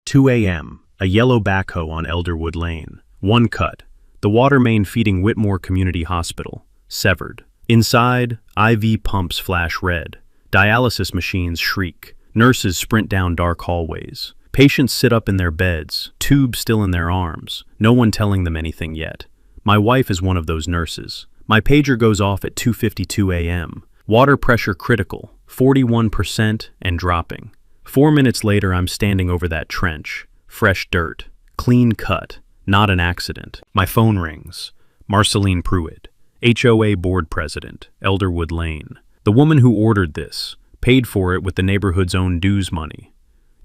2 a.m., a yellow backhoe on Elderwood Lane. One cut. The water main feeding Whitmore Community Hospital. Severed. Inside, IV pumps flash red. Dialysis machines shriek. Nurses sprint down dark hallways. Patients sit up in their beds, tubes still in their arms, no one telling them anything yet. My wife is one of those nurses. My pager goes off at 2:52 a.m. Water pressure critical, 41% and dropping. 4 minutes later, I'm standing over that trench. Fresh dirt. Clean cut. Not an accident. My phone rings. Marceline Pruitt, HOA board president, Elderwood Lane. The woman who ordered this, paid for it with the neighborhood's own dues money.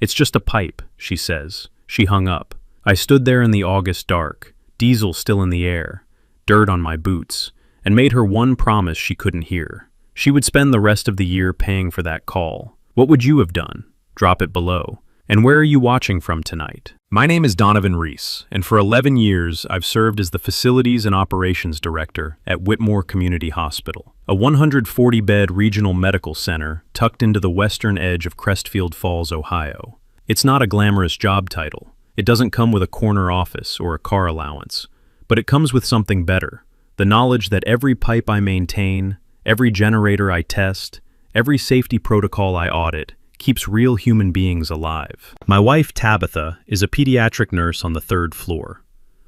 It's just a pipe, she says. She hung up. I stood there in the August dark, diesel still in the air, dirt on my boots, and made her one promise she couldn't hear. She would spend the rest of the year paying for that call. What would you have done? Drop it below. And where are you watching from tonight? My name is Donovan Reese, and for 11 years I've served as the Facilities and Operations Director at Whitmore Community Hospital, a 140-bed regional medical center tucked into the western edge of Crestfield Falls, Ohio. It's not a glamorous job title. It doesn't come with a corner office or a car allowance, but it comes with something better, the knowledge that every pipe I maintain, every generator I test, every safety protocol I audit, keeps real human beings alive. My wife, Tabitha, is a pediatric nurse on the 3rd floor.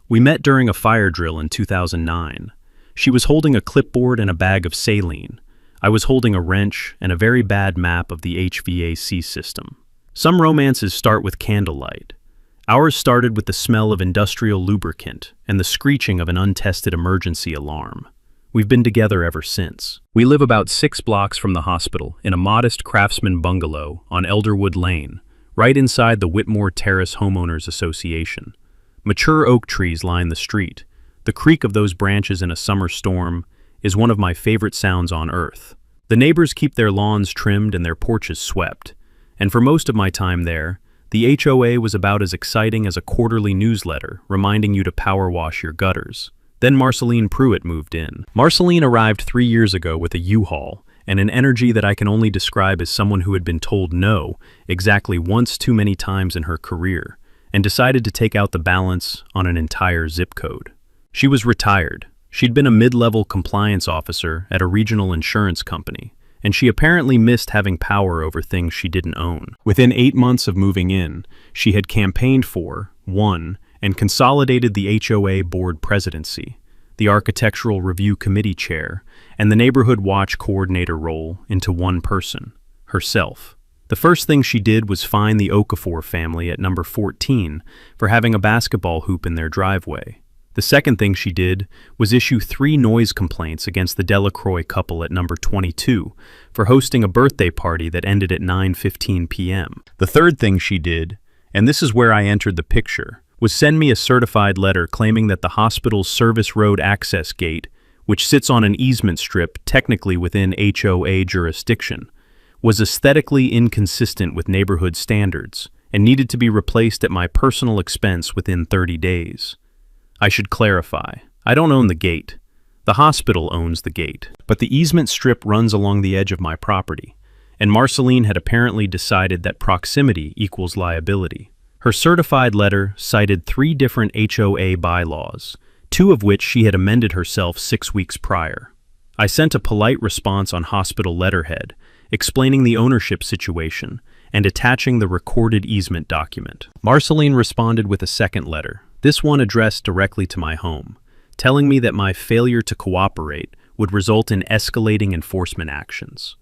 We met during a fire drill in 2009. She was holding a clipboard and a bag of saline. I was holding a wrench and a very bad map of the HVAC system. Some romances start with candlelight. Ours started with the smell of industrial lubricant and the screeching of an untested emergency alarm. We've been together ever since. We live about 6 blocks from the hospital in a modest craftsman bungalow on Elderwood Lane, right inside the Whitmore Terrace Homeowners Association. Mature oak trees line the street. The creak of those branches in a summer storm is one of my favorite sounds on earth. The neighbors keep their lawns trimmed and their porches swept. And for most of my time there, the HOA was about as exciting as a quarterly newsletter reminding you to power wash your gutters. Then Marceline Pruitt moved in. Marceline arrived 3 years ago with a U-Haul and an energy that I can only describe as someone who had been told no exactly once too many times in her career and decided to take out the balance on an entire zip code. She was retired. She'd been a mid-level compliance officer at a regional insurance company, and she apparently missed having power over things she didn't own. Within 8 months of moving in, she had campaigned for, won, and consolidated the HOA board presidency, the architectural review committee chair, and the neighborhood watch coordinator role into one person, herself. The first thing she did was fine the Okafor family at number 14 for having a basketball hoop in their driveway. The second thing she did was issue 3 noise complaints against the Delacroix couple at number 22 for hosting a birthday party that ended at 9:15 p.m. The third thing she did, and this is where I entered the picture, was send me a certified letter claiming that the hospital's service road access gate, which sits on an easement strip technically within HOA jurisdiction, was aesthetically inconsistent with neighborhood standards and needed to be replaced at my personal expense within 30 days. I should clarify, I don't own the gate. The hospital owns the gate, but the easement strip runs along the edge of my property, and Marceline had apparently decided that proximity equals liability. Her certified letter cited 3 different HOA bylaws, 2 of which she had amended herself 6 weeks prior. I sent a polite response on hospital letterhead, explaining the ownership situation and attaching the recorded easement document. Marceline responded with a second letter, this one addressed directly to my home, telling me that my failure to cooperate would result in escalating enforcement actions.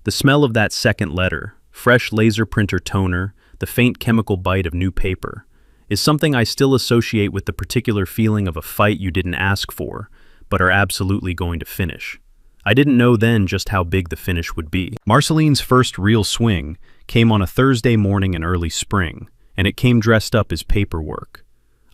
The smell of that second letter, fresh laser printer toner, the faint chemical bite of new paper, is something I still associate with the particular feeling of a fight you didn't ask for, but are absolutely going to finish. I didn't know then just how big the finish would be. Marceline's first real swing came on a Thursday morning in early spring, and it came dressed up as paperwork.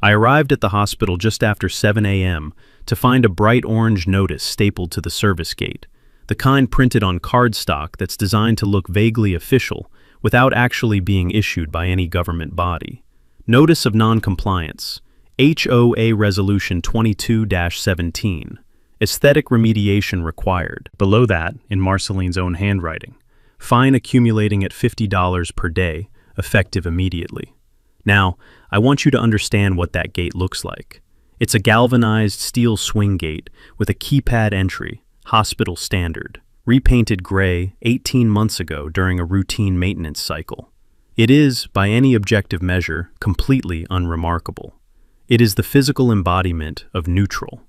I arrived at the hospital just after 7 a.m. to find a bright orange notice stapled to the service gate, the kind printed on cardstock that's designed to look vaguely official without actually being issued by any government body. Notice of non-compliance, HOA Resolution 22-17, aesthetic remediation required. Below that, in Marceline's own handwriting, fine accumulating at $50 per day, effective immediately. Now, I want you to understand what that gate looks like. It's a galvanized steel swing gate with a keypad entry, hospital standard, repainted gray 18 months ago during a routine maintenance cycle. It is, by any objective measure, completely unremarkable. It is the physical embodiment of neutral.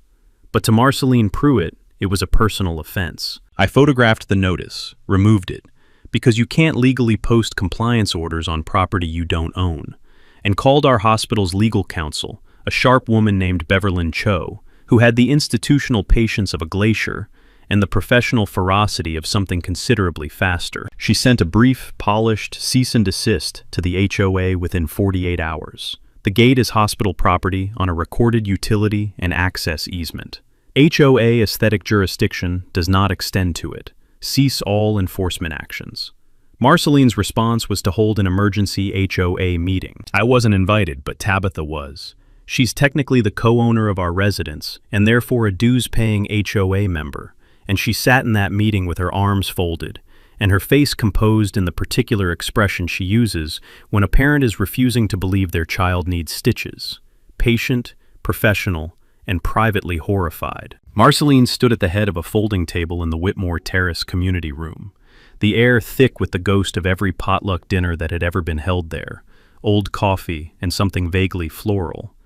But to Marceline Pruitt, it was a personal offense. I photographed the notice, removed it, because you can't legally post compliance orders on property you don't own, and called our hospital's legal counsel, a sharp woman named Beverlyn Cho, who had the institutional patience of a glacier and the professional ferocity of something considerably faster. She sent a brief, polished cease and desist to the HOA within 48 hours. The gate is hospital property on a recorded utility and access easement. HOA aesthetic jurisdiction does not extend to it. Cease all enforcement actions. Marceline's response was to hold an emergency HOA meeting. I wasn't invited, but Tabitha was. She's technically the co-owner of our residence and therefore a dues-paying HOA member, and she sat in that meeting with her arms folded and her face composed in the particular expression she uses when a parent is refusing to believe their child needs stitches: patient, professional, and privately horrified. Marceline stood at the head of a folding table in the Whitmore Terrace community room, the air thick with the ghost of every potluck dinner that had ever been held there, old coffee and something vaguely floral,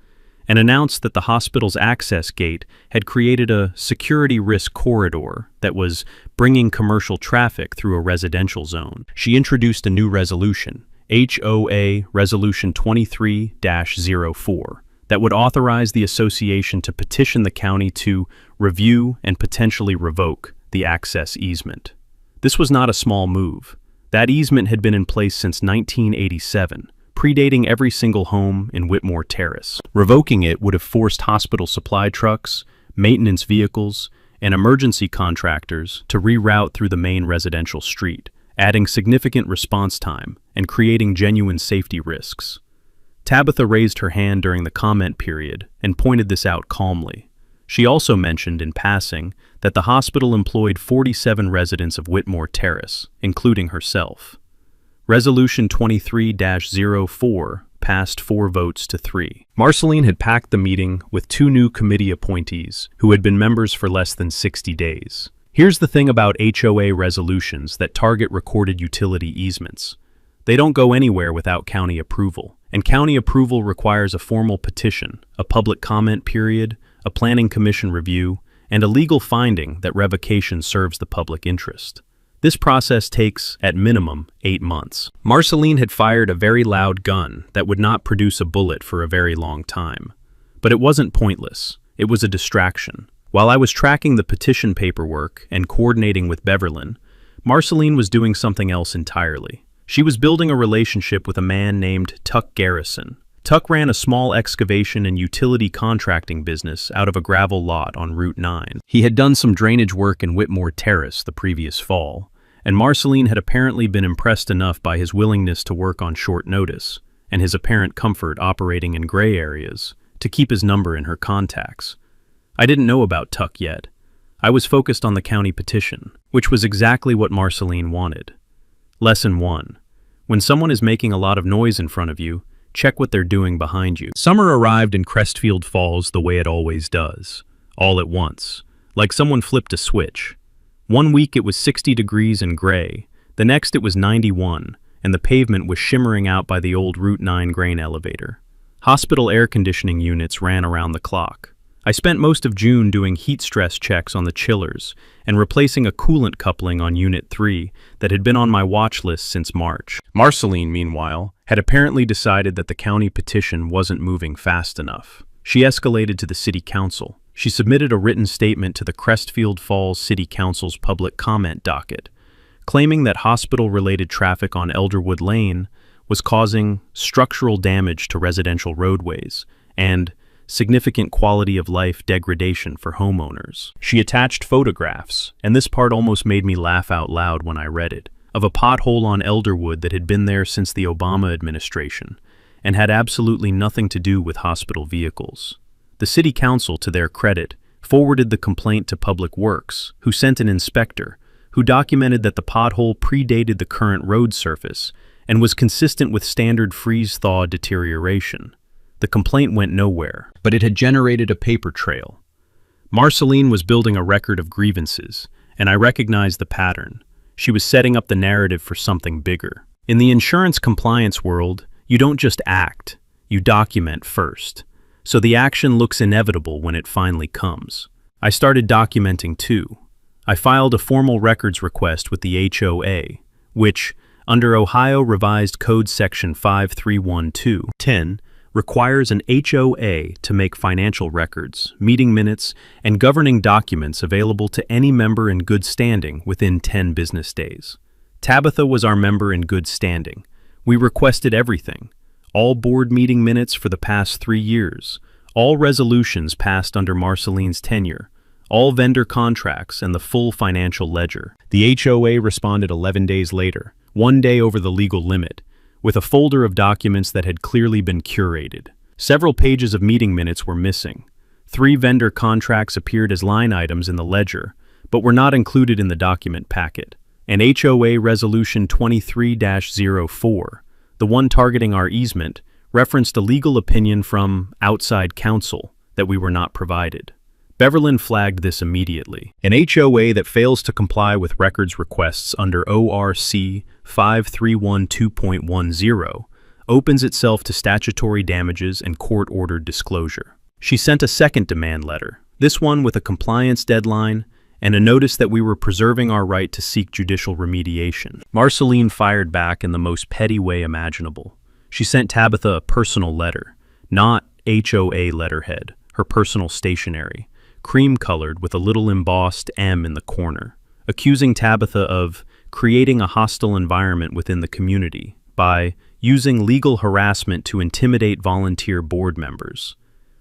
and announced that the hospital's access gate had created a security risk corridor that was bringing commercial traffic through a residential zone. She introduced a new resolution, HOA Resolution 23-04, that would authorize the association to petition the county to review and potentially revoke the access easement. This was not a small move. That easement had been in place since 1987, predating every single home in Whitmore Terrace. Revoking it would have forced hospital supply trucks, maintenance vehicles, and emergency contractors to reroute through the main residential street, adding significant response time and creating genuine safety risks. Tabitha raised her hand during the comment period and pointed this out calmly. She also mentioned in passing that the hospital employed 47 residents of Whitmore Terrace, including herself. Resolution 23-04 passed 4 votes to 3. Marceline had packed the meeting with 2 new committee appointees who had been members for less than 60 days. Here's the thing about HOA resolutions that target recorded utility easements. They don't go anywhere without county approval, and county approval requires a formal petition, a public comment period, a planning commission review, and a legal finding that revocation serves the public interest. This process takes, at minimum, 8 months. Marceline had fired a very loud gun that would not produce a bullet for a very long time. But it wasn't pointless. It was a distraction. While I was tracking the petition paperwork and coordinating with Beverlyn, Marceline was doing something else entirely. She was building a relationship with a man named Tuck Garrison. Tuck ran a small excavation and utility contracting business out of a gravel lot on Route 9. He had done some drainage work in Whitmore Terrace the previous fall, and Marceline had apparently been impressed enough by his willingness to work on short notice and his apparent comfort operating in gray areas to keep his number in her contacts. I didn't know about Tuck yet. I was focused on the county petition, which was exactly what Marceline wanted. Lesson 1. When someone is making a lot of noise in front of you, check what they're doing behind you. Summer arrived in Crestfield Falls the way it always does, all at once, like someone flipped a switch. One week it was 60 degrees and gray, the next it was 91, and the pavement was shimmering out by the old Route 9 grain elevator. Hospital air conditioning units ran around the clock. I spent most of June doing heat stress checks on the chillers and replacing a coolant coupling on Unit 3 that had been on my watch list since March. Marceline, meanwhile, had apparently decided that the county petition wasn't moving fast enough. She escalated to the city council. She submitted a written statement to the Crestfield Falls City Council's public comment docket, claiming that hospital-related traffic on Elderwood Lane was causing structural damage to residential roadways and significant quality of life degradation for homeowners. She attached photographs, and this part almost made me laugh out loud when I read it, of a pothole on Elderwood that had been there since the Obama administration and had absolutely nothing to do with hospital vehicles. The city council, to their credit, forwarded the complaint to Public Works, who sent an inspector, who documented that the pothole predated the current road surface and was consistent with standard freeze-thaw deterioration. The complaint went nowhere, but it had generated a paper trail. Marceline was building a record of grievances, and I recognized the pattern. She was setting up the narrative for something bigger. In the insurance compliance world, you don't just act, you document first. So the action looks inevitable when it finally comes. I started documenting too. I filed a formal records request with the HOA, which, under Ohio Revised Code Section 5312-10, requires an HOA to make financial records, meeting minutes, and governing documents available to any member in good standing within 10 business days. Tabitha was our member in good standing. We requested everything: all board meeting minutes for the past 3 years, all resolutions passed under Marceline's tenure, all vendor contracts, and the full financial ledger. The HOA responded 11 days later, 1 day over the legal limit, with a folder of documents that had clearly been curated. Several pages of meeting minutes were missing. 3 vendor contracts appeared as line items in the ledger, but were not included in the document packet. And HOA Resolution 23-04, the one targeting our easement, referenced a legal opinion from outside counsel that we were not provided. Beverlyn flagged this immediately. An HOA that fails to comply with records requests under ORC 5312.10 opens itself to statutory damages and court-ordered disclosure. She sent a second demand letter, this one with a compliance deadline and a notice that we were preserving our right to seek judicial remediation. Marceline fired back in the most petty way imaginable. She sent Tabitha a personal letter, not HOA letterhead, her personal stationery, cream-colored with a little embossed M in the corner, accusing Tabitha of creating a hostile environment within the community by using legal harassment to intimidate volunteer board members.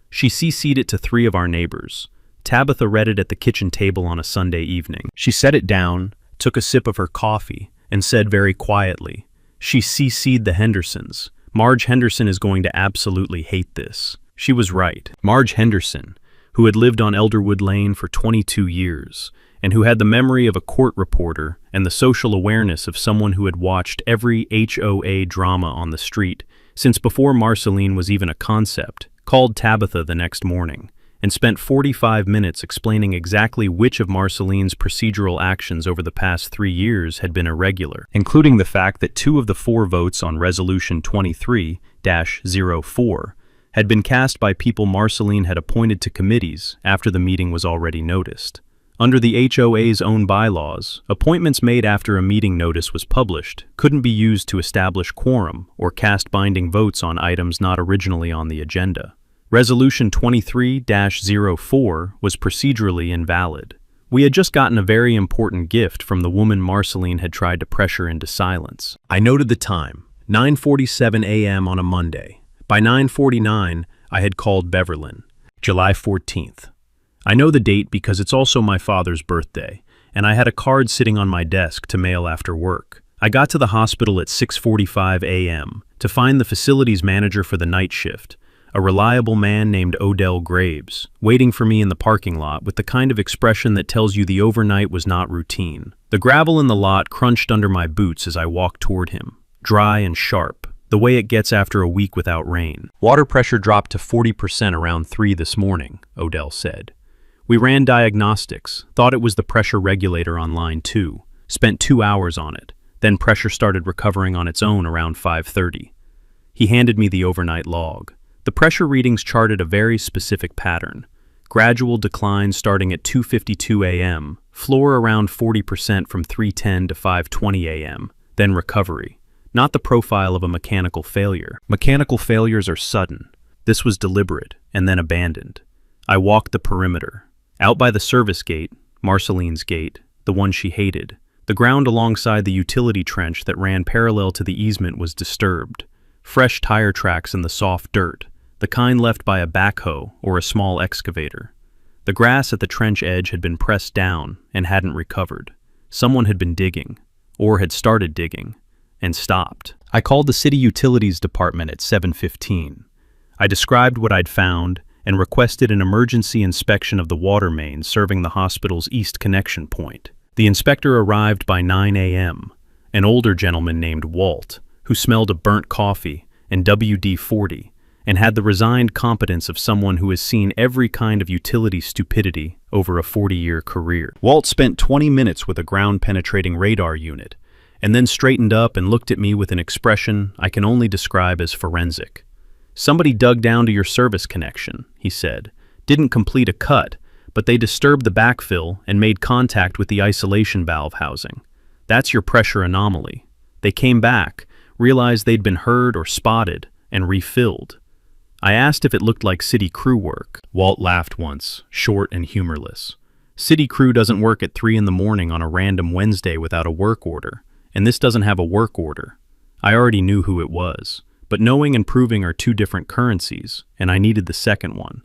She CC'd it to 3 of our neighbors. Tabitha read it at the kitchen table on a Sunday evening. She set it down, took a sip of her coffee, and said very quietly, "She CC'd the Hendersons. Marge Henderson is going to absolutely hate this." She was right. Marge Henderson, who had lived on Elderwood Lane for 22 years, and who had the memory of a court reporter and the social awareness of someone who had watched every HOA drama on the street since before Marceline was even a concept, called Tabitha the next morning and spent 45 minutes explaining exactly which of Marceline's procedural actions over the past 3 years had been irregular, including the fact that 2 of the 4 votes on Resolution 23-04 had been cast by people Marceline had appointed to committees after the meeting was already noticed. Under the HOA's own bylaws, appointments made after a meeting notice was published couldn't be used to establish quorum or cast binding votes on items not originally on the agenda. Resolution 23-04 was procedurally invalid. We had just gotten a very important gift from the woman Marceline had tried to pressure into silence. I noted the time, 9:47 a.m. on a Monday. By 9:49, I had called Beverlyn. July 14th. I know the date because it's also my father's birthday, and I had a card sitting on my desk to mail after work. I got to the hospital at 6:45 a.m. to find the facilities manager for the night shift, a reliable man named Odell Graves, waiting for me in the parking lot with the kind of expression that tells you the overnight was not routine. The gravel in the lot crunched under my boots as I walked toward him, dry and sharp, the way it gets after a week without rain. Water pressure dropped to 40% around 3 this morning, Odell said. We ran diagnostics, thought it was the pressure regulator on line 2, spent 2 hours on it, then pressure started recovering on its own around 5:30. He handed me the overnight log. The pressure readings charted a very specific pattern. Gradual decline starting at 2:52 a.m., floor around 40% from 3:10 to 5:20 a.m., then recovery. Not the profile of a mechanical failure. Mechanical failures are sudden. This was deliberate and then abandoned. I walked the perimeter. Out by the service gate, Marceline's gate, the one she hated, the ground alongside the utility trench that ran parallel to the easement was disturbed. Fresh tire tracks in the soft dirt, the kind left by a backhoe or a small excavator. The grass at the trench edge had been pressed down and hadn't recovered. Someone had been digging, or had started digging, and stopped. I called the city utilities department at 7:15. I described what I'd found and requested an emergency inspection of the water main serving the hospital's east connection point. The inspector arrived by 9 a.m., an older gentleman named Walt, who smelled of burnt coffee and WD-40, and had the resigned competence of someone who has seen every kind of utility stupidity over a 40-year career. Walt spent 20 minutes with a ground-penetrating radar unit, and then straightened up and looked at me with an expression I can only describe as forensic. "Somebody dug down to your service connection," he said. "Didn't complete a cut, but they disturbed the backfill and made contact with the isolation valve housing. That's your pressure anomaly. They came back, realized they'd been heard or spotted, and refilled." I asked if it looked like city crew work. Walt laughed once, short and humorless. "City crew doesn't work at 3 in the morning on a random Wednesday without a work order, and this doesn't have a work order." I already knew who it was, but knowing and proving are two different currencies, and I needed the second one.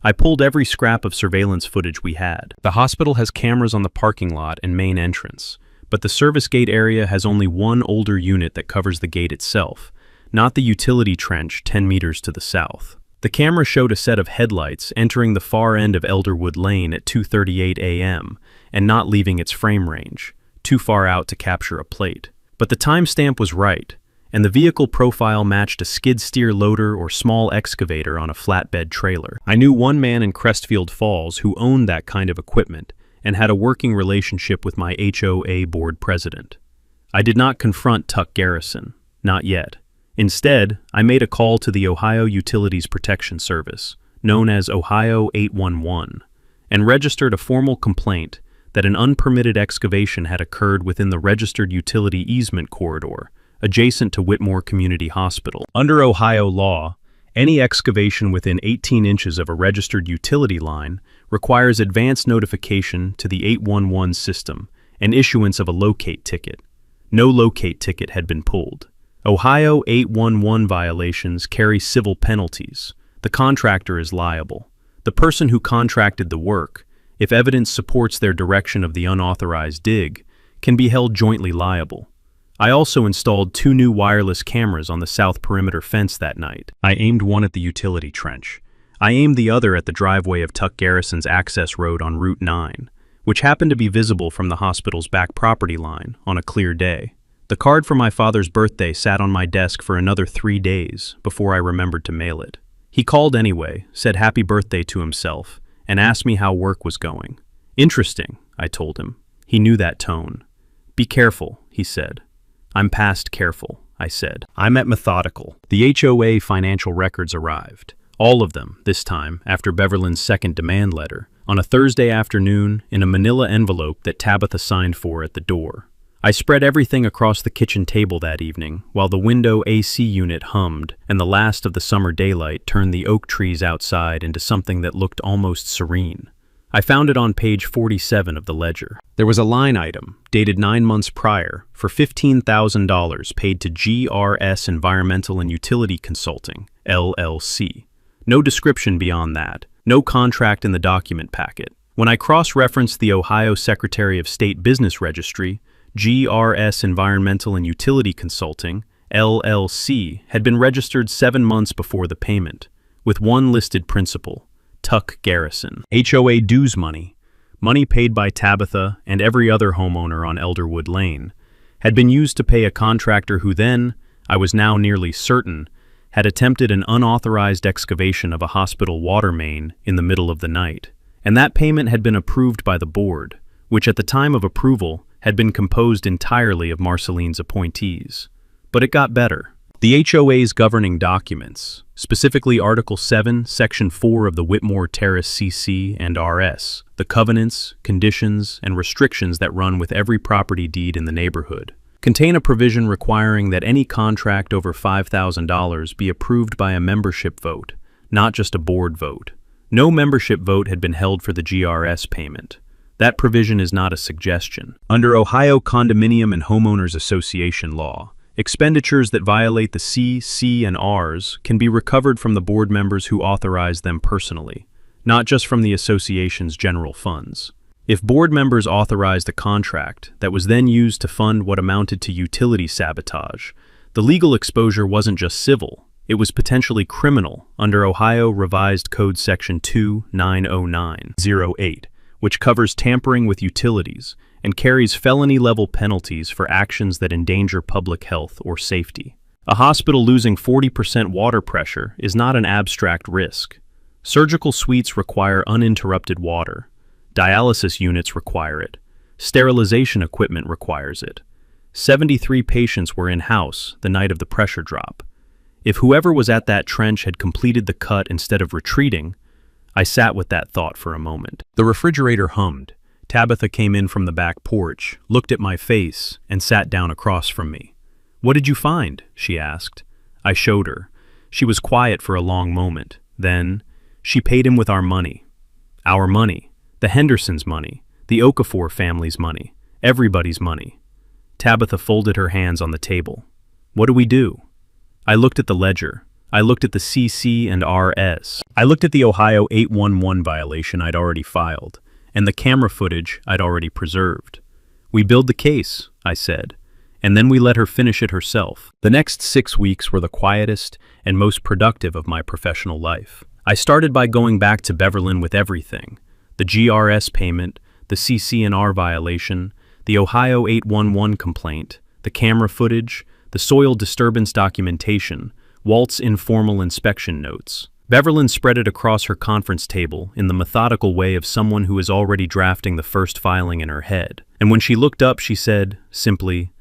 I pulled every scrap of surveillance footage we had. The hospital has cameras on the parking lot and main entrance, but the service gate area has only one older unit that covers the gate itself, not the utility trench 10 meters to the south. The camera showed a set of headlights entering the far end of Elderwood Lane at 2:38 a.m. and not leaving its frame range, too far out to capture a plate. But the timestamp was right, and the vehicle profile matched a skid steer loader or small excavator on a flatbed trailer. I knew one man in Crestfield Falls who owned that kind of equipment and had a working relationship with my HOA board president. I did not confront Tuck Garrison, not yet. Instead, I made a call to the Ohio Utilities Protection Service, known as Ohio 811, and registered a formal complaint that an unpermitted excavation had occurred within the registered utility easement corridor, adjacent to Whitmore Community Hospital. Under Ohio law, any excavation within 18 inches of a registered utility line requires advance notification to the 811 system and issuance of a locate ticket. No locate ticket had been pulled. Ohio 811 violations carry civil penalties. The contractor is liable. The person who contracted the work, if evidence supports their direction of the unauthorized dig, can be held jointly liable. I also installed 2 new wireless cameras on the south perimeter fence that night. I aimed one at the utility trench. I aimed the other at the driveway of Tuck Garrison's access road on Route 9, which happened to be visible from the hospital's back property line on a clear day. The card for my father's birthday sat on my desk for another 3 days before I remembered to mail it. He called anyway, said happy birthday to himself, and asked me how work was going. "Interesting," I told him. He knew that tone. "Be careful," he said. "I'm past careful," I said. I'm at methodical. The HOA financial records arrived. All of them, this time, after Beverlin's second demand letter, on a Thursday afternoon in a manila envelope that Tabitha signed for at the door. I spread everything across the kitchen table that evening, while the window AC unit hummed and the last of the summer daylight turned the oak trees outside into something that looked almost serene. I found it on page 47 of the ledger. There was a line item, dated 9 months prior, for $15,000 paid to GRS Environmental and Utility Consulting, LLC. No description beyond that, no contract in the document packet. When I cross-referenced the Ohio Secretary of State Business Registry, GRS Environmental and Utility Consulting, LLC, had been registered 7 months before the payment, with one listed principal, Tuck Garrison. HOA dues money, money paid by Tabitha and every other homeowner on Elderwood Lane, had been used to pay a contractor who then, I was now nearly certain, had attempted an unauthorized excavation of a hospital water main in the middle of the night. And that payment had been approved by the board, which at the time of approval had been composed entirely of Marceline's appointees. But it got better. The HOA's governing documents, specifically Article 7, Section 4 of the Whitmore Terrace CC and RS, the covenants, conditions, and restrictions that run with every property deed in the neighborhood, contain a provision requiring that any contract over $5,000 be approved by a membership vote, not just a board vote. No membership vote had been held for the GRS payment. That provision is not a suggestion. Under Ohio Condominium and Homeowners Association law, expenditures that violate the C, and Rs can be recovered from the board members who authorize them personally, not just from the association's general funds. If board members authorized a contract that was then used to fund what amounted to utility sabotage, the legal exposure wasn't just civil, it was potentially criminal under Ohio Revised Code Section 290908. Which covers tampering with utilities and carries felony-level penalties for actions that endanger public health or safety. A hospital losing 40% water pressure is not an abstract risk. Surgical suites require uninterrupted water. Dialysis units require it. Sterilization equipment requires it. 73 patients were in-house the night of the pressure drop. If whoever was at that trench had completed the cut instead of retreating, I sat with that thought for a moment. The refrigerator hummed. Tabitha came in from the back porch, looked at my face, and sat down across from me. "What did you find?" she asked. I showed her. She was quiet for a long moment. Then, she paid him with our money. Our money. The Hendersons' money. The Okafor family's money. Everybody's money. Tabitha folded her hands on the table. "What do we do?" I looked at the ledger. I looked at the CC and RS. I looked at the Ohio 811 violation I'd already filed, and the camera footage I'd already preserved. "We build the case," I said, and then we let her finish it herself. The next 6 weeks were the quietest and most productive of my professional life. I started by going back to Beverlyn with everything: the GRS payment, the CC&R violation, the Ohio 811 complaint, the camera footage, the soil disturbance documentation, Walt's informal inspection notes. Beverlyn spread it across her conference table in the methodical way of someone who is already drafting the first filing in her head. And when she looked up, she said, simply,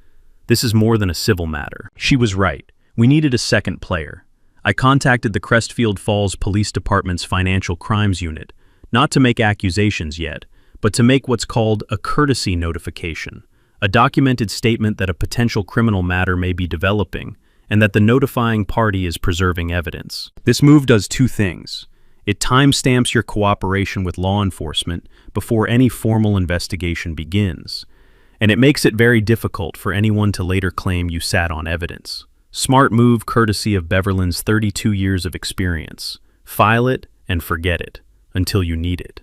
"This is more than a civil matter." She was right. We needed a second player. I contacted the Crestfield Falls Police Department's Financial Crimes Unit, not to make accusations yet, but to make what's called a courtesy notification, a documented statement that a potential criminal matter may be developing, and that the notifying party is preserving evidence. This move does two things. It timestamps your cooperation with law enforcement before any formal investigation begins, and it makes it very difficult for anyone to later claim you sat on evidence. Smart move courtesy of Beverlyn's 32 years of experience. File it and forget it until you need it.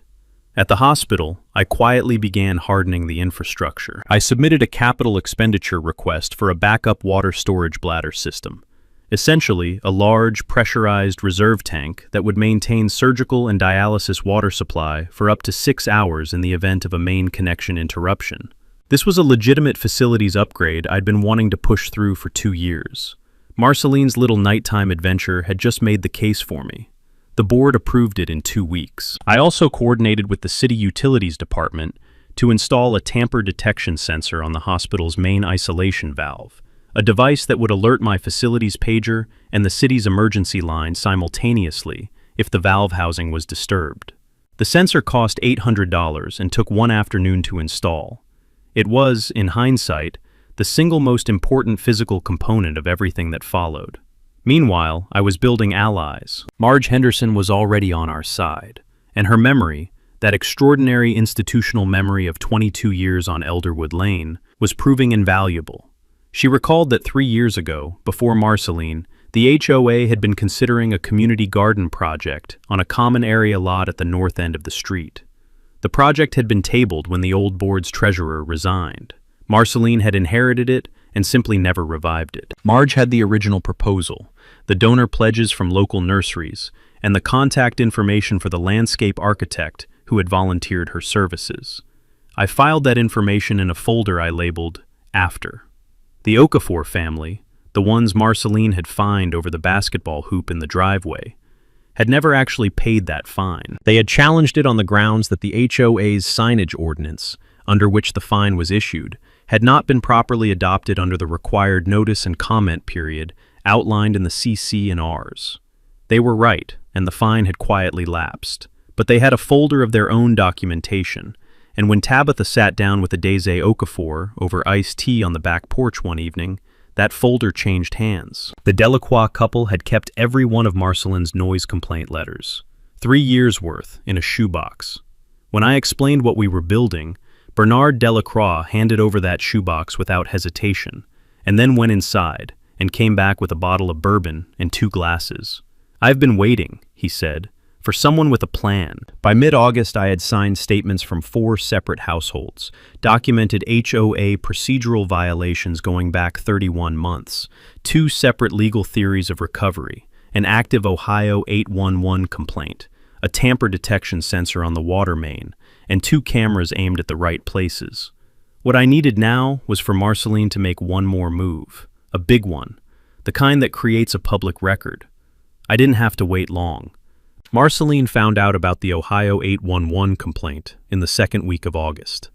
At the hospital, I quietly began hardening the infrastructure. I submitted a capital expenditure request for a backup water storage bladder system, essentially a large, pressurized reserve tank that would maintain surgical and dialysis water supply for up to 6 hours in the event of a main connection interruption. This was a legitimate facilities upgrade I'd been wanting to push through for 2 years. Marceline's little nighttime adventure had just made the case for me. The board approved it in 2 weeks. I also coordinated with the City Utilities Department to install a tamper detection sensor on the hospital's main isolation valve, a device that would alert my facilities pager and the city's emergency line simultaneously if the valve housing was disturbed. The sensor cost $800 and took 1 afternoon to install. It was, in hindsight, the single most important physical component of everything that followed. Meanwhile, I was building allies. Marge Henderson was already on our side, and her memory, that extraordinary institutional memory of 22 years on Elderwood Lane, was proving invaluable. She recalled that 3 years ago, before Marceline, the HOA had been considering a community garden project on a common area lot at the north end of the street. The project had been tabled when the old board's treasurer resigned. Marceline had inherited it and simply never revived it. Marge had the original proposal, the donor pledges from local nurseries, and the contact information for the landscape architect who had volunteered her services. I filed that information in a folder I labeled After. The Okafor family, the ones Marceline had fined over the basketball hoop in the driveway, had never actually paid that fine. They had challenged it on the grounds that the HOA's signage ordinance, under which the fine was issued, had not been properly adopted under the required notice and comment period outlined in the CC and Rs. They were right, and the fine had quietly lapsed. But they had a folder of their own documentation, and when Tabitha sat down with Adeze Okafor over iced tea on the back porch one evening, that folder changed hands. The Delacroix couple had kept every one of Marceline's noise complaint letters, 3 years' worth, in a shoebox. When I explained what we were building, Bernard Delacroix handed over that shoebox without hesitation, and then went inside and came back with a bottle of bourbon and 2 glasses. "I've been waiting," he said, "for someone with a plan." By mid-August, I had signed statements from 4 separate households, documented HOA procedural violations going back 31 months, 2 separate legal theories of recovery, an active Ohio 811 complaint, a tamper detection sensor on the water main, and 2 cameras aimed at the right places. What I needed now was for Marceline to make one more move, a big one, the kind that creates a public record. I didn't have to wait long. Marceline found out about the Ohio 811 complaint in the second week of August.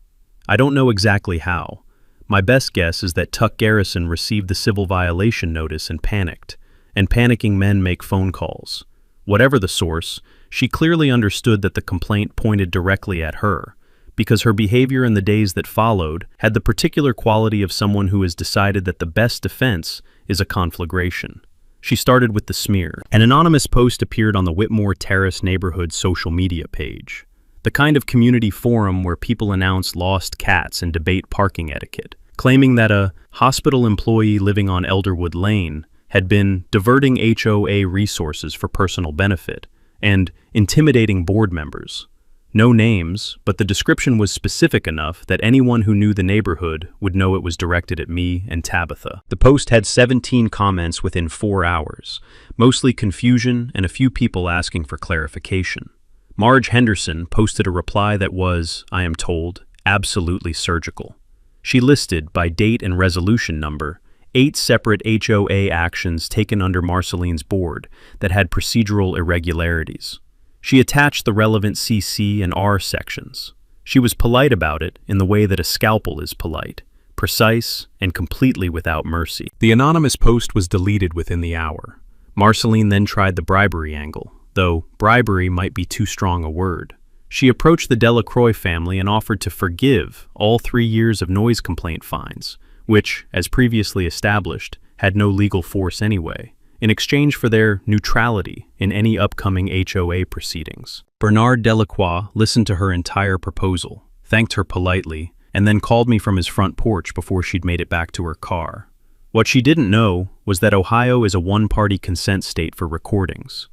I don't know exactly how. My best guess is that Tuck Garrison received the civil violation notice and panicked, and panicking men make phone calls. Whatever the source, she clearly understood that the complaint pointed directly at her, because her behavior in the days that followed had the particular quality of someone who has decided that the best defense is a conflagration. She started with the smear. An anonymous post appeared on the Whitmore Terrace neighborhood social media page, the kind of community forum where people announce lost cats and debate parking etiquette, claiming that a hospital employee living on Elderwood Lane had been diverting HOA resources for personal benefit and intimidating board members. No names, but the description was specific enough that anyone who knew the neighborhood would know it was directed at me and Tabitha. The post had 17 comments within 4 hours, mostly confusion and a few people asking for clarification. Marge Henderson posted a reply that was, I am told, absolutely surgical. She listed, by date and resolution number, 8 separate HOA actions taken under Marceline's board that had procedural irregularities. She attached the relevant CC and R sections. She was polite about it in the way that a scalpel is polite, precise and completely without mercy. The anonymous post was deleted within the hour. Marceline then tried the bribery angle, though bribery might be too strong a word. She approached the Delacroix family and offered to forgive all 3 years of noise complaint fines, which, as previously established, had no legal force anyway, in exchange for their neutrality in any upcoming HOA proceedings. Bernard Delacroix listened to her entire proposal, thanked her politely, and then called me from his front porch before she'd made it back to her car. What she didn't know was that Ohio is a one-party consent state for recordings.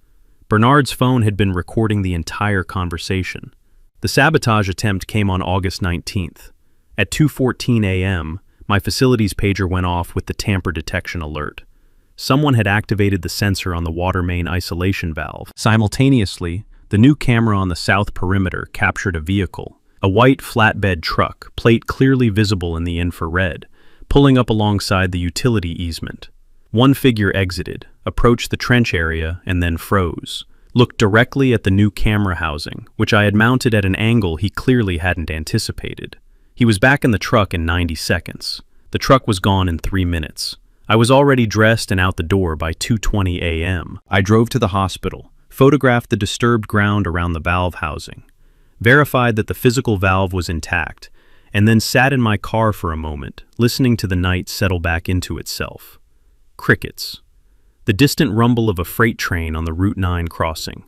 Bernard's phone had been recording the entire conversation. The sabotage attempt came on August 19th. At 2:14 a.m., my facilities pager went off with the tamper detection alert. Someone had activated the sensor on the water main isolation valve. Simultaneously, the new camera on the south perimeter captured a vehicle, a white flatbed truck, plate clearly visible in the infrared, pulling up alongside the utility easement. One figure exited, approached the trench area, and then froze, looked directly at the new camera housing, which I had mounted at an angle he clearly hadn't anticipated. He was back in the truck in 90 seconds. The truck was gone in 3 minutes. I was already dressed and out the door by 2:20 a.m. I drove to the hospital, photographed the disturbed ground around the valve housing, verified that the physical valve was intact, and then sat in my car for a moment, listening to the night settle back into itself. Crickets. The distant rumble of a freight train on the Route 9 crossing.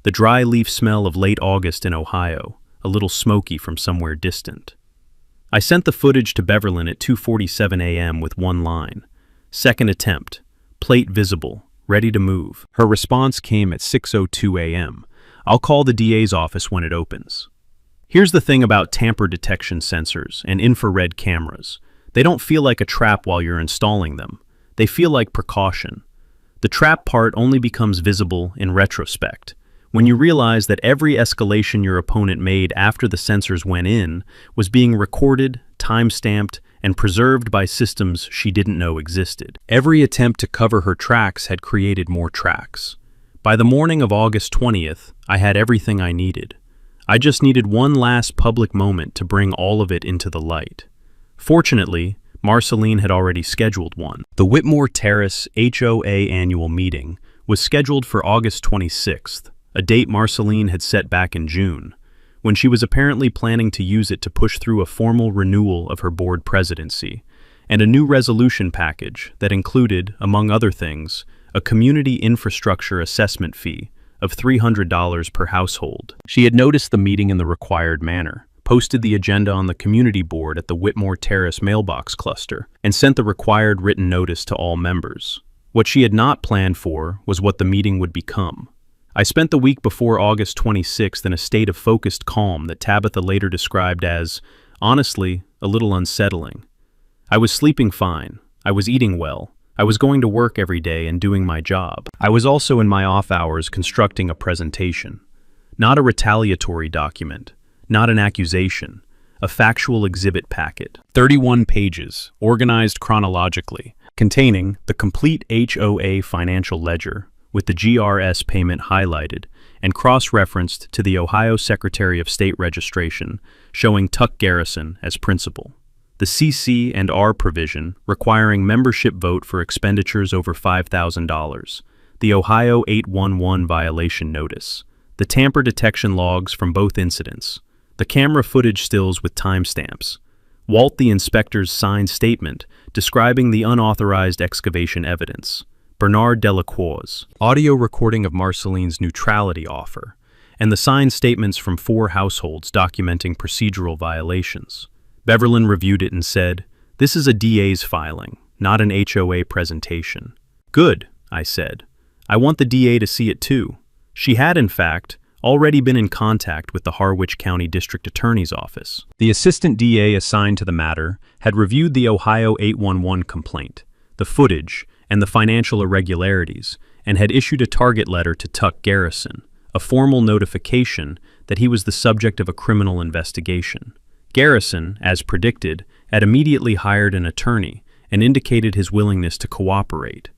The dry leaf smell of late August in Ohio, a little smoky from somewhere distant. I sent the footage to Beverlyn at 2:47 a.m. with one line. Second attempt. Plate visible. Ready to move. Her response came at 6:02 a.m. I'll call the DA's office when it opens. Here's the thing about tamper detection sensors and infrared cameras. They don't feel like a trap while you're installing them. They feel like precaution. The trap part only becomes visible in retrospect, when you realize that every escalation your opponent made after the sensors went in was being recorded, time-stamped, and preserved by systems she didn't know existed. Every attempt to cover her tracks had created more tracks. By the morning of August 20th, I had everything I needed. I just needed one last public moment to bring all of it into the light. Fortunately, Marceline had already scheduled one. The Whitmore Terrace HOA annual meeting was scheduled for August 26th, a date Marceline had set back in June, when she was apparently planning to use it to push through a formal renewal of her board presidency, and a new resolution package that included, among other things, a community infrastructure assessment fee of $300 per household. She had noticed the meeting in the required manner, posted the agenda on the community board at the Whitmore Terrace mailbox cluster, and sent the required written notice to all members. What she had not planned for was what the meeting would become. I spent the week before August 26th in a state of focused calm that Tabitha later described as, honestly, a little unsettling. I was sleeping fine. I was eating well. I was going to work every day and doing my job. I was also in my off hours constructing a presentation. Not a retaliatory document, not an accusation, a factual exhibit packet. 31 pages, organized chronologically. containing the complete HOA financial ledger with the GRS payment highlighted and cross-referenced to the Ohio Secretary of State registration showing Tuck Garrison as principal. The CC and R provision requiring membership vote for expenditures over $5,000. The Ohio 811 violation notice. The tamper detection logs from both incidents. The camera footage stills with timestamps. Walt the inspector's signed statement describing the unauthorized excavation evidence. Bernard Delacroix's audio recording of Marceline's neutrality offer, and the signed statements from 4 households documenting procedural violations. Beverlin reviewed it and said, "This is a DA's filing, not an HOA presentation." "Good," I said. "I want the DA to see it too." She had, in fact, already been in contact with the Harwich County District Attorney's Office. The assistant DA assigned to the matter had reviewed the Ohio 811 complaint, the footage, and the financial irregularities, and had issued a target letter to Tuck Garrison, a formal notification that he was the subject of a criminal investigation. Garrison, as predicted, had immediately hired an attorney and indicated his willingness to cooperate.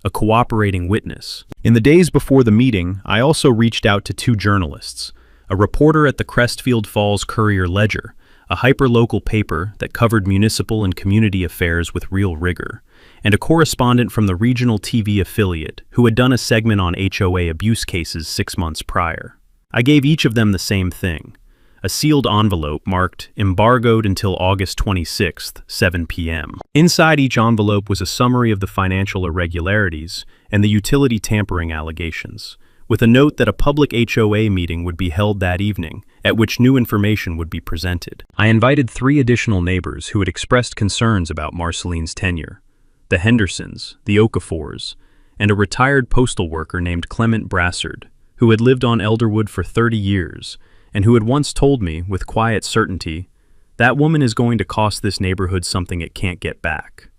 A cooperating witness. In the days before the meeting, I also reached out to 2 journalists, a reporter at the Crestfield Falls Courier-Ledger, a hyper-local paper that covered municipal and community affairs with real rigor, and a correspondent from the regional TV affiliate who had done a segment on HOA abuse cases 6 months prior. I gave each of them the same thing, a sealed envelope marked embargoed until August 26th, 7 p.m. Inside each envelope was a summary of the financial irregularities and the utility tampering allegations, with a note that a public HOA meeting would be held that evening, at which new information would be presented. I invited 3 additional neighbors who had expressed concerns about Marceline's tenure: the Hendersons, the Okafors, and a retired postal worker named Clement Brassard, who had lived on Elderwood for 30 years, and who had once told me, with quiet certainty, "That woman is going to cost this neighborhood something it can't get back."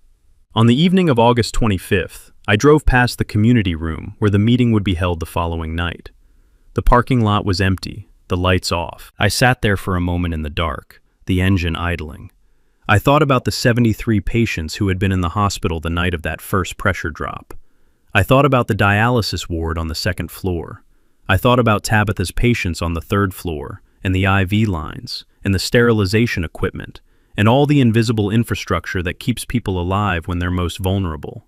On the evening of August 25th, I drove past the community room where the meeting would be held the following night. The parking lot was empty, the lights off. I sat there for a moment in the dark, the engine idling. I thought about the 73 patients who had been in the hospital the night of that first pressure drop. I thought about the dialysis ward on the 2nd floor. I thought about Tabitha's patients on the 3rd floor, and the IV lines, and the sterilization equipment, and all the invisible infrastructure that keeps people alive when they're most vulnerable.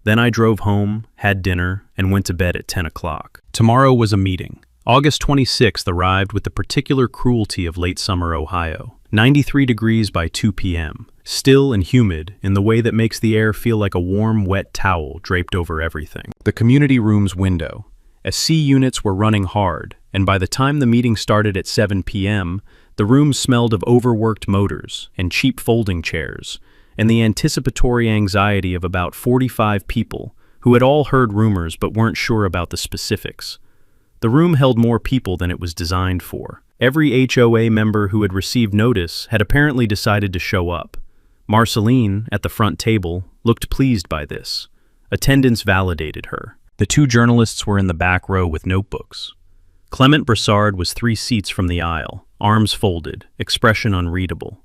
Then I drove home, had dinner, and went to bed at 10 o'clock. Tomorrow was a meeting. August 26th arrived with the particular cruelty of late summer Ohio. 93 degrees by 2 p.m., still and humid in the way that makes the air feel like a warm, wet towel draped over everything. The community room's window. SC units were running hard, and by the time the meeting started at 7 p.m., the room smelled of overworked motors and cheap folding chairs, and the anticipatory anxiety of about 45 people who had all heard rumors but weren't sure about the specifics. The room held more people than it was designed for. Every HOA member who had received notice had apparently decided to show up. Marceline, at the front table, looked pleased by this. Attendance validated her. The 2 journalists were in the back row with notebooks. Clement Brassard was 3 seats from the aisle, arms folded, expression unreadable.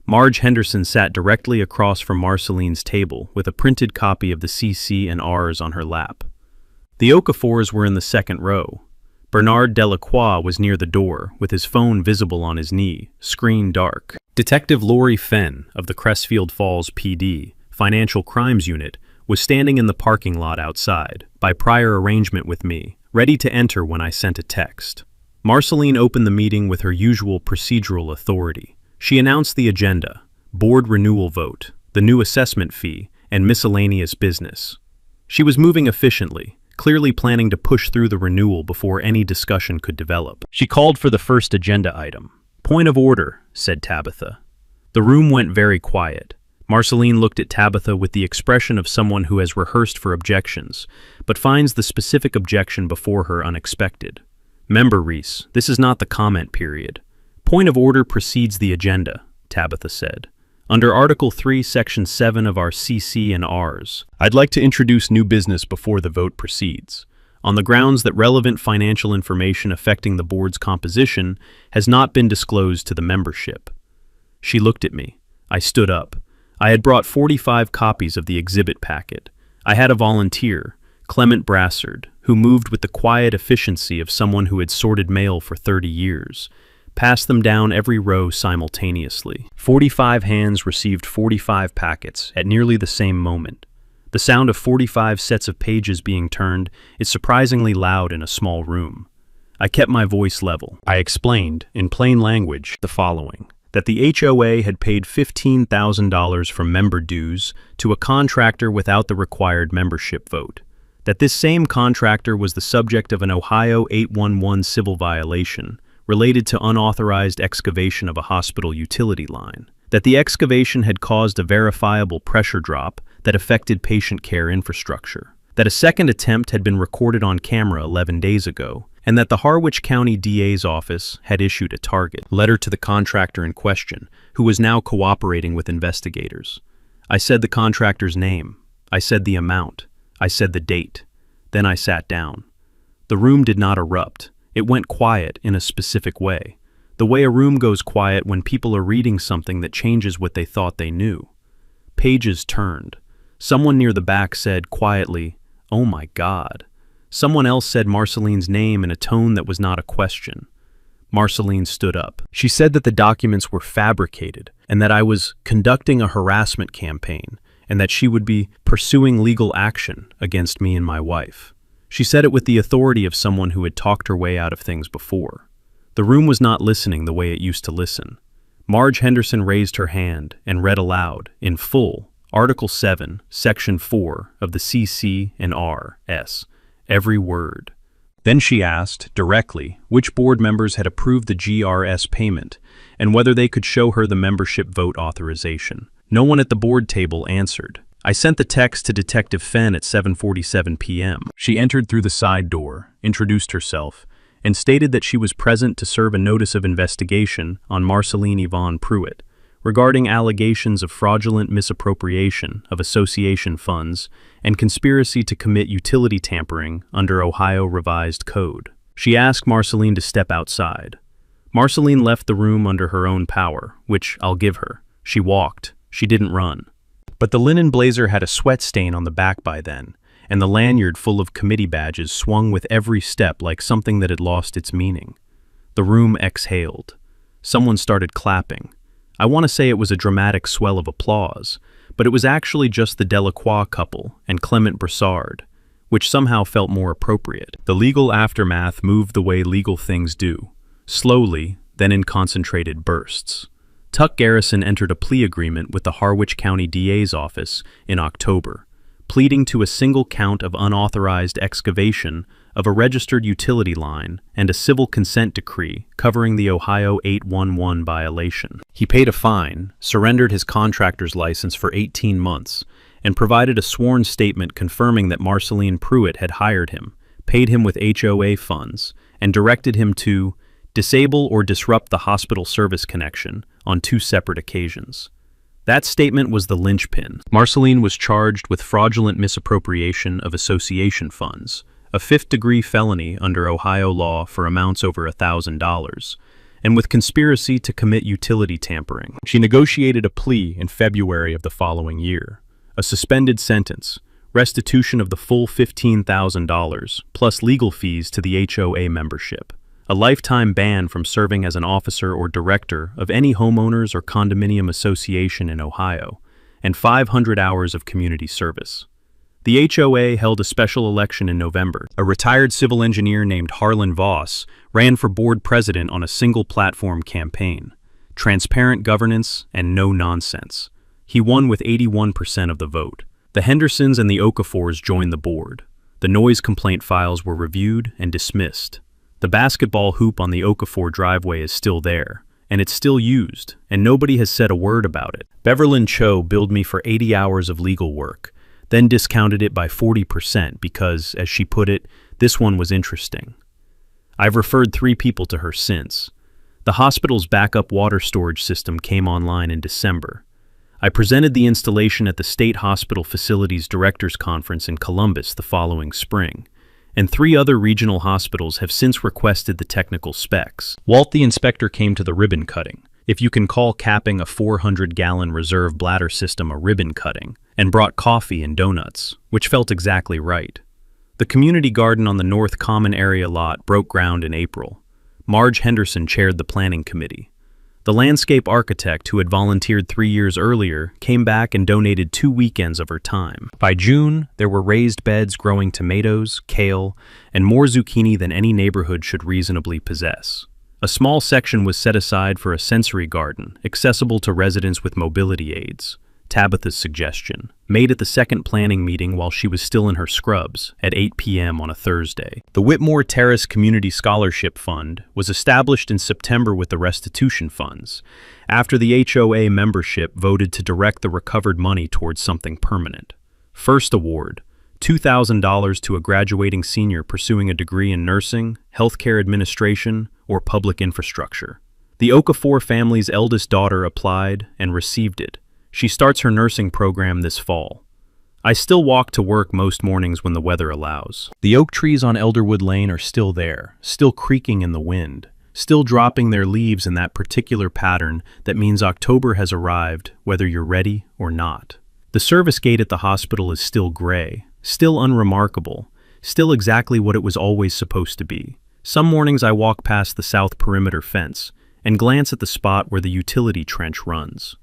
Marge Henderson sat directly across from Marceline's table with a printed copy of the CC and R's on her lap. The Okafors were in the 2nd row. Bernard Delacroix was near the door, with his phone visible on his knee, screen dark. Detective Lori Fenn of the Crestfield Falls PD, Financial Crimes Unit, was standing in the parking lot outside, by prior arrangement with me, ready to enter when I sent a text. Marceline opened the meeting with her usual procedural authority. She announced the agenda: board renewal vote, the new assessment fee, and miscellaneous business. She was moving efficiently, clearly planning to push through the renewal before any discussion could develop. She called for the first agenda item. "Point of order," said Tabitha. The room went very quiet. Marceline looked at Tabitha with the expression of someone who has rehearsed for objections, but finds the specific objection before her unexpected. "Member Reese, this is not the comment period. Point of order precedes the agenda," Tabitha said. "Under Article 3, Section 7 of our CC and Rs, I'd like to introduce new business before the vote proceeds, on the grounds that relevant financial information affecting the board's composition has not been disclosed to the membership." She looked at me. I stood up. I had brought 45 copies of the exhibit packet. I had a volunteer, Clement Brassard, who moved with the quiet efficiency of someone who had sorted mail for 30 years, passed them down every row simultaneously. 45 hands received 45 packets at nearly the same moment. The sound of 45 sets of pages being turned is surprisingly loud in a small room. I kept my voice level. I explained, in plain language, the following: that the HOA had paid $15,000 from member dues to a contractor without the required membership vote, that this same contractor was the subject of an Ohio 811 civil violation related to unauthorized excavation of a hospital utility line, that the excavation had caused a verifiable pressure drop that affected patient care infrastructure, that a second attempt had been recorded on camera 11 days ago, and that the Harwich County DA's office had issued a target letter to the contractor in question, who was now cooperating with investigators. I said the contractor's name. I said the amount. I said the date. Then I sat down. The room did not erupt. It went quiet in a specific way. The way a room goes quiet when people are reading something that changes what they thought they knew. Pages turned. Someone near the back said quietly, "Oh my God." Someone else said Marceline's name in a tone that was not a question. Marceline stood up. She said that the documents were fabricated and that I was conducting a harassment campaign and that she would be pursuing legal action against me and my wife. She said it with the authority of someone who had talked her way out of things before. The room was not listening the way it used to listen. Marge Henderson raised her hand and read aloud, in full, Article 7, Section 4 of the CC&RS. Every word. Then she asked, directly, which board members had approved the GRS payment, and whether they could show her the membership vote authorization. No one at the board table answered. I sent the text to Detective Fenn at 7:47 p.m. She entered through the side door, introduced herself, and stated that she was present to serve a notice of investigation on Marceline Yvonne Pruitt regarding allegations of fraudulent misappropriation of association funds and conspiracy to commit utility tampering under Ohio Revised Code. She asked Marceline to step outside. Marceline left the room under her own power, which I'll give her. She walked. She didn't run. But the linen blazer had a sweat stain on the back by then, and the lanyard full of committee badges swung with every step like something that had lost its meaning. The room exhaled. Someone started clapping. I want to say it was a dramatic swell of applause, but it was actually just the Delacroix couple and Clement Brassard, which somehow felt more appropriate. The legal aftermath moved the way legal things do, slowly, then in concentrated bursts. Tuck Garrison entered a plea agreement with the Harwich County DA's office in October, pleading to a single count of unauthorized excavation of a registered utility line and a civil consent decree covering the Ohio 811 violation. He paid a fine, surrendered his contractor's license for 18 months, and provided a sworn statement confirming that Marceline Pruitt had hired him, paid him with HOA funds, and directed him to disable or disrupt the hospital service connection on 2 separate occasions. That statement was the linchpin. Marceline was charged with fraudulent misappropriation of association funds, a 5th-degree felony under Ohio law for amounts over $1,000, and with conspiracy to commit utility tampering. She negotiated a plea in February of the following year, a suspended sentence, restitution of the full $15,000, plus legal fees to the HOA membership, a lifetime ban from serving as an officer or director of any homeowners or condominium association in Ohio, and 500 hours of community service. The HOA held a special election in November. A retired civil engineer named Harlan Voss ran for board president on a single-platform campaign: transparent governance and no nonsense. He won with 81% of the vote. The Hendersons and the Okafors joined the board. The noise complaint files were reviewed and dismissed. The basketball hoop on the Okafor driveway is still there, and it's still used, and nobody has said a word about it. Beverlyn Cho billed me for 80 hours of legal work, then discounted it by 40% because, as she put it, this one was interesting. I've referred 3 people to her since. The hospital's backup water storage system came online in December. I presented the installation at the State Hospital Facilities Directors Conference in Columbus the following spring, and 3 other regional hospitals have since requested the technical specs. Walt the inspector came to the ribbon cutting. if you can call capping a 400-gallon reserve bladder system a ribbon cutting, and brought coffee and donuts, which felt exactly right. The community garden on the North Common area lot broke ground in April. Marge Henderson chaired the planning committee. The landscape architect who had volunteered 3 years earlier came back and donated 2 weekends of her time. By June, there were raised beds growing tomatoes, kale, and more zucchini than any neighborhood should reasonably possess. A small section was set aside for a sensory garden, accessible to residents with mobility aids. Tabitha's suggestion, made at the second planning meeting while she was still in her scrubs, at 8 p.m. on a Thursday. The Whitmore Terrace Community Scholarship Fund was established in September with the restitution funds, after the HOA membership voted to direct the recovered money towards something permanent. First award, $2,000 to a graduating senior pursuing a degree in nursing, healthcare administration, or public infrastructure. The Okafor family's eldest daughter applied and received it. She starts her nursing program this fall. I still walk to work most mornings when the weather allows. The oak trees on Elderwood Lane are still there, still creaking in the wind, still dropping their leaves in that particular pattern that means October has arrived, whether you're ready or not. The service gate at the hospital is still gray, still unremarkable, still exactly what it was always supposed to be. Some mornings I walk past the south perimeter fence and glance at the spot where the utility trench runs.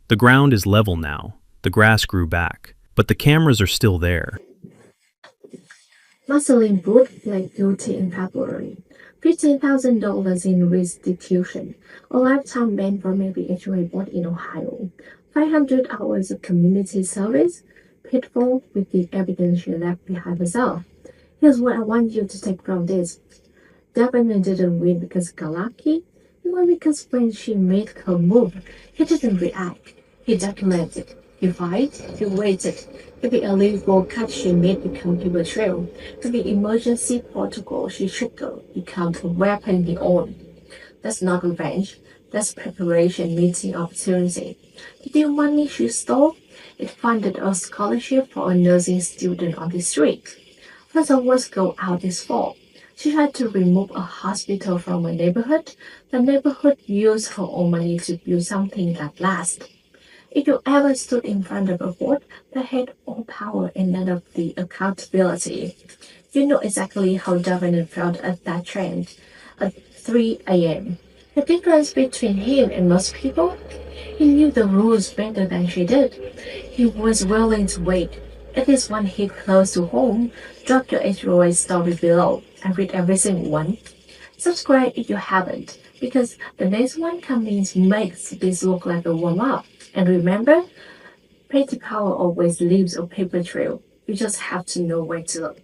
The ground is level now, the grass grew back, but the cameras are still there. Marceline Booth pled guilty in February. $15,000 in restitution, a lifetime ban from every HOA board in Ohio, 500 hours of community service, paid for with the evidence she left behind herself. Here's what I want you to take from this. Devin didn't win because he got lucky. It was because when she made her move, he didn't react. He documented. He fight. He waited. Every illegal cut she made became paper trail. Every emergency protocol she triggered became a weapon he owned. That's not revenge. That's preparation meeting opportunity. The deal money she stole, it funded a scholarship for a nursing student on the street. First awards go out this fall. She tried to remove a hospital from a neighborhood. The neighborhood used her own money to build something that lasts. If you ever stood in front of a board that had all power and none of the accountability, you know exactly how Devin felt at that trend at 3 a.m. The difference between him and most people, he knew the rules better than she did. He was willing to wait. If this one hit close to home, drop your HOA story below and read every single one. Subscribe if you haven't, because the next one coming makes this look like a warm-up. And remember, petty power always leaves a paper trail. You just have to know where to look.